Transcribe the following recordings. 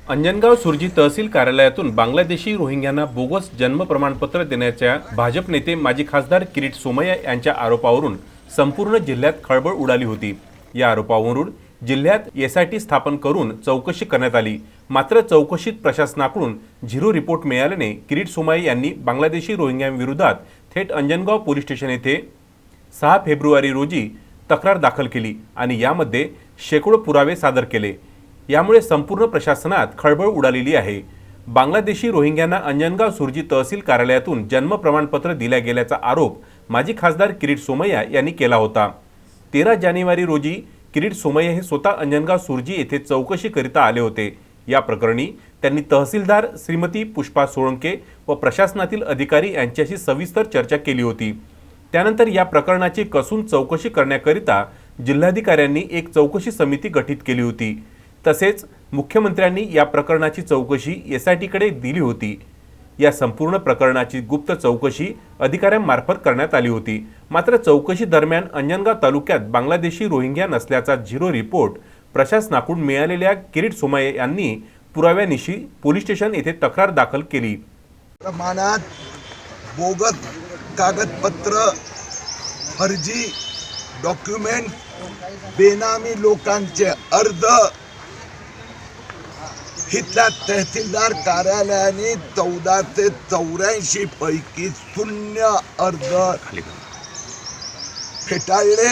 अंजनगाव सुरजी तहसील कार्यालयातून बांगलादेशी रोहिंग्यांना बोगस जन्म प्रमाणपत्र देण्याच्या भाजप नेते माजी खासदार किरीट सोमय्या यांच्या आरोपावरून संपूर्ण जिल्ह्यात खळबळ उडाली होती। या आरोपावरून जिल्ह्यात एसआयटी स्थापन करून चौकशी करण्यात आली। मात्र चौकशीत प्रशासनाकडून झिरो रिपोर्ट मिळाल्याने किरीट सोमय्या यांनी बांगलादेशी रोहिंग्यांविरोधात थेट अंजनगाव पोलीस स्टेशन येथे 6 फेब्रुवारी रोजी तक्रार दाखल केली आणि यामध्ये शेकडो पुरावे सादर केले। यामुळे संपूर्ण प्रशासनात खळबळ उडालेली आहे। बांगलादेशी रोहिंग्यांना अंजनगाव सुरजी तहसील कार्यालयातून जन्म प्रमाणपत्र दिल्या गेल्याचा आरोप माजी खासदार किरीट सोमय्या यांनी केला होता। 13 जानेवारी रोजी किरीट सोमय्या हे स्वतः अंजनगाव सुरजी येथे चौकशीकरिता आले होते। या प्रकरणी त्यांनी तहसीलदार श्रीमती पुष्पा सोळंके व प्रशासनातील अधिकारी यांच्याशी सविस्तर चर्चा केली होती। त्यानंतर या प्रकरणाची कसून चौकशी करण्याकरिता जिल्हाधिकाऱ्यांनी एक चौकशी समिती गठीत केली होती। तसेच मुख्यमंत्र्यांनी या प्रकरणाची चौकशी एसआयटीकडे दिली होती। या संपूर्ण प्रकरणाची गुप्त चौकशी अधिकाऱ्यांमार्फत करण्यात आली होती। मात्र चौकशी दरम्यान अंजनगाव तालुक्यात बांगलादेशी रोहिंग्या नसल्याचा झिरो रिपोर्ट प्रशासनाकडून मिळालेल्या किरीट सोमय्या यांनी पुराव्यानिशी पोलीस स्टेशन येथे तक्रार दाखल केली। प्रमाणात बोगस कागदपत्र, फर्जी डॉक्युमेंट, बेनामी लोकांचे अर्ज इथल्या तहसीलदार कार्यालयाने 1484 पैकी 0 अर्ज फेटाळले।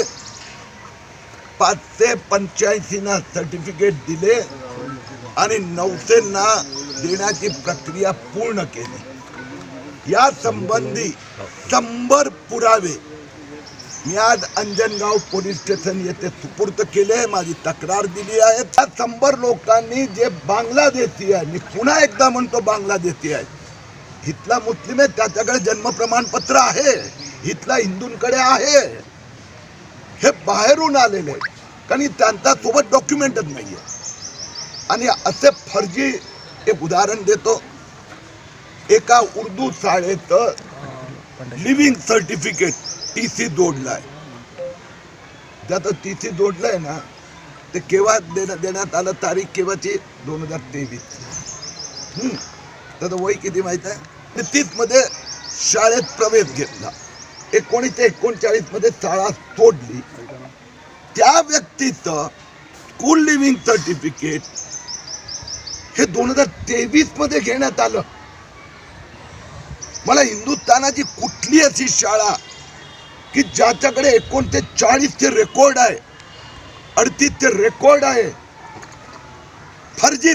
585 ना सर्टिफिकेट दिले आणि 900 ना देण्याची प्रक्रिया पूर्ण केली। या संबंधी 100 पुरावे मी आज अंजनगाव पोलीस स्टेशन येथे सुपूर्द केले। माझी तक्रार दिली आहे। त्या 100 लोकांनी जे बांगलादेशी आहे, मी पुन्हा एकदा म्हणतो बांगलादेशी आहे, इथला मुस्लिम आहे, त्याच्याकडे जन्म प्रमाणपत्र आहे, इथला हिंदूंकडे आहे, हे बाहेरून आलेले कारण त्यांचा सोबत डॉक्युमेंटच नाहीये। आणि असे फर्जी एक उदाहरण देतो। एका उर्दू शाळेत लिव्हिंग सर्टिफिकेट टीसी जोडलाय, ज्याचं टीसी जोडलंय ना ते केव्हा देण्यात आलं, तारीख केव्हाची 2023। त्याचं वय किती माहित आहे? 30 मध्ये शाळेत प्रवेश घेतला, 1939 मध्ये शाळा सोडली। त्या व्यक्तीचं स्कूल लिव्हिंग सर्टिफिकेट हे 2023 मध्ये घेण्यात आलं। मला हिंदुस्थानाची कुठली अशी शाळा की ज्याच्याकडे 39 चे रेकॉर्ड आहे, 38 चे रेकॉर्ड आहे, फर्जी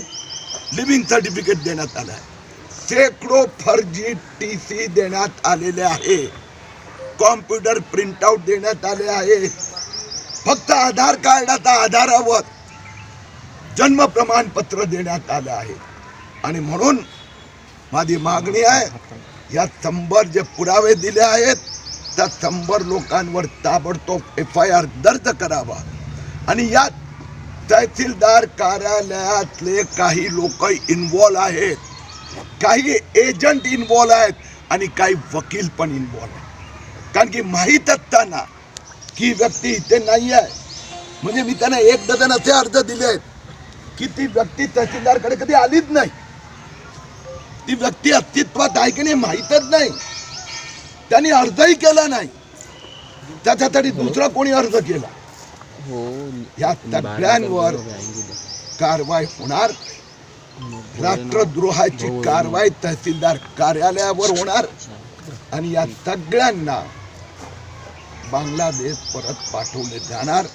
लिव्हिंग सर्टिफिकेट देण्यात आलं आहे। शेकडो फर्जी टीसी देण्यात आलेले आहे, कॉम्प्युटर प्रिंटआउट देण्यात आले आहे। फक्त आधार कार्डाच्या आधारावर जन्म प्रमाणपत्र देण्यात आलं आहे। आणि म्हणून माझी मागणी आहे, या 100 जे पुरावे दिले आहेत त्या 100 लोकांवर ताबडतोब FIR दर्ज करावा। आणि यात तहसीलदार कार्यालयातले काही लोक इन्व्हॉल्व आहेत, काही एजंट इन्व्हॉल्व आहेत आणि काही वकील पण इन्व्हॉल्व आहेत। कारण की माहीत असताना की व्यक्ती इथे नाही आहे, म्हणजे मी त्यांना 1 डझन असे अर्ज दिले आहेत की ती व्यक्ती तहसीलदारकडे कधी आलीच नाही, ती व्यक्ती अस्तित्वात आहे की नाही माहीतच नाही, त्यांनी अर्जही केला नाही, त्याच्यासाठी दुसरा कोणी अर्ज केला। या सगळ्यांवर कारवाई होणार, राष्ट्रद्रोहाची कारवाई तहसीलदार कार्यालयावर होणार आणि या सगळ्यांना बांगलादेश परत पाठवले जाणार।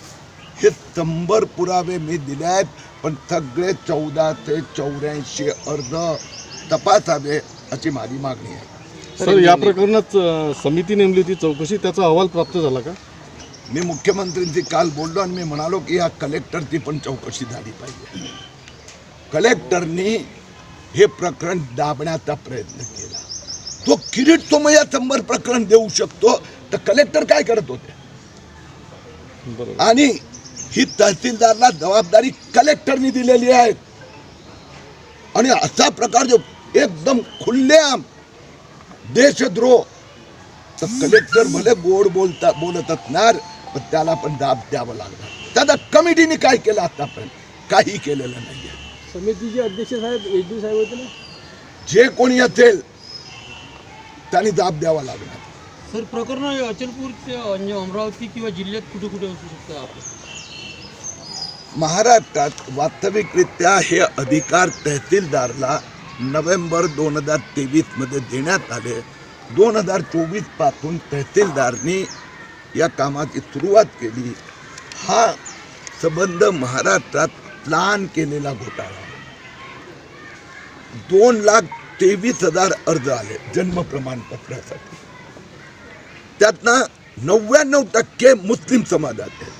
हे 100 पुरावे मी दिले आहेत, पण सगळे 1484 अर्ज तपासावे अशी माझी मागणी आहे। सर, या प्रकरणात समिती नेमली होती चौकशी, त्याचा अहवाल प्राप्त झाला का? मी मुख्यमंत्र्यांशी काल बोललो आणि मी म्हणालो की या कलेक्टरची पण चौकशी झाली पाहिजे। कलेक्टरनी हे प्रकरण दाबण्याचा प्रयत्न केला। तो किरीट सोमय्या 100 प्रकरण देऊ शकतो, तर कलेक्टर काय करत होते? आणि ही तहसीलदारला जबाबदारी कलेक्टरनी दिलेली आहे। आणि असा प्रकार जो एकदम खुल्लेआम देशद्रोह, तर कलेक्टर भले गोड बोलत असणार, पण त्याला पण दाब द्यावा लागणार। त्याचा कमिटीने काय केलं आतापर्यंत? काही केलेलं नाहीये। समितीचे अध्यक्ष साहेब HD साहेब होते ना. जे कोणी असेल त्यांनी जाब द्यावा लागणार. सर प्रकरण अचलपूर ते म्हणजे अमरावती किंवा जिल्ह्यात कुठे कुठे असू शकतं आपण? महाराष्ट्रात वास्तविकरित्या हे अधिकार तहसीलदारला नोव्हेंबर 2023 मध्ये देण्यात आले. 2024 पासून तहसीलदारनी या कामाची सुरुवात केली. हा संबंध महाराष्ट्रात प्लान केलेला घोटाळा आहे. 2,23,000 अर्ज आले जन्म प्रमाणपत्रासाठी. त्यातनं 99% मुस्लिम समाजात आहे.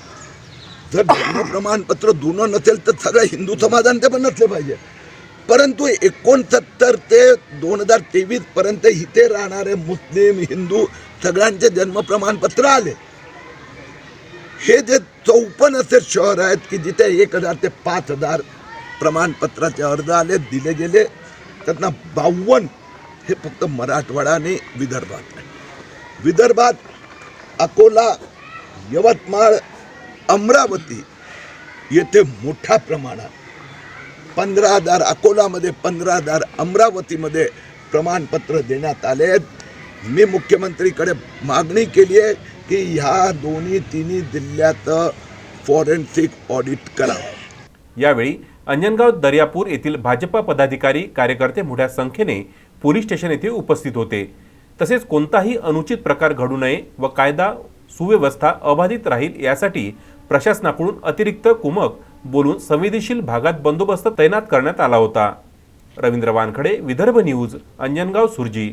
जर जन्म प्रमाणपत्र जुनं नसेल तर सगळ्या हिंदू समाजांचे पण नसले पाहिजे. परंतु 69 ते 2023 पर्यंत इथे राहणारे मुस्लिम हिंदू सगळ्यांचे जन्म प्रमाणपत्र आले. हे जे 54 असे शहर आहेत की जिथे 1,000 ते 5,000 प्रमाणपत्राचे अर्ज आले दिले गेले, त्यातनं 52 हे फक्त मराठवाडा आणि विदर्भात आहे. विदर्भात अकोला, यवतमाळ, अमरावती येथे मोठ्या प्रमाणात 15,000 अकोलामध्ये, 15,000 अमरावतीमध्ये प्रमाणपत्र देण्यात आले आहेत. मी मुख्यमंत्रीकडे मागणी केली आहे की ह्या तिन्ही जिल्ह्यात फॉरेन्सिक ऑडिट करावं. यावेळी अंजनगाव दर्यापूर येथील भाजपा पदाधिकारी कार्यकर्ते मोठ्या संख्येने पोलीस स्टेशन येथे उपस्थित होते. तसेच कोणताही अनुचित प्रकार घडू नये व कायदा सुव्यवस्था अबाधित राहील यासाठी प्रशासनाकडून अतिरिक्त कुमक बोलून संवेदनशील भागात बंदोबस्त तैनात करण्यात आला होता. रवींद्र वानखडे, विदर्भ न्यूज, अंजनगाव सुरजी.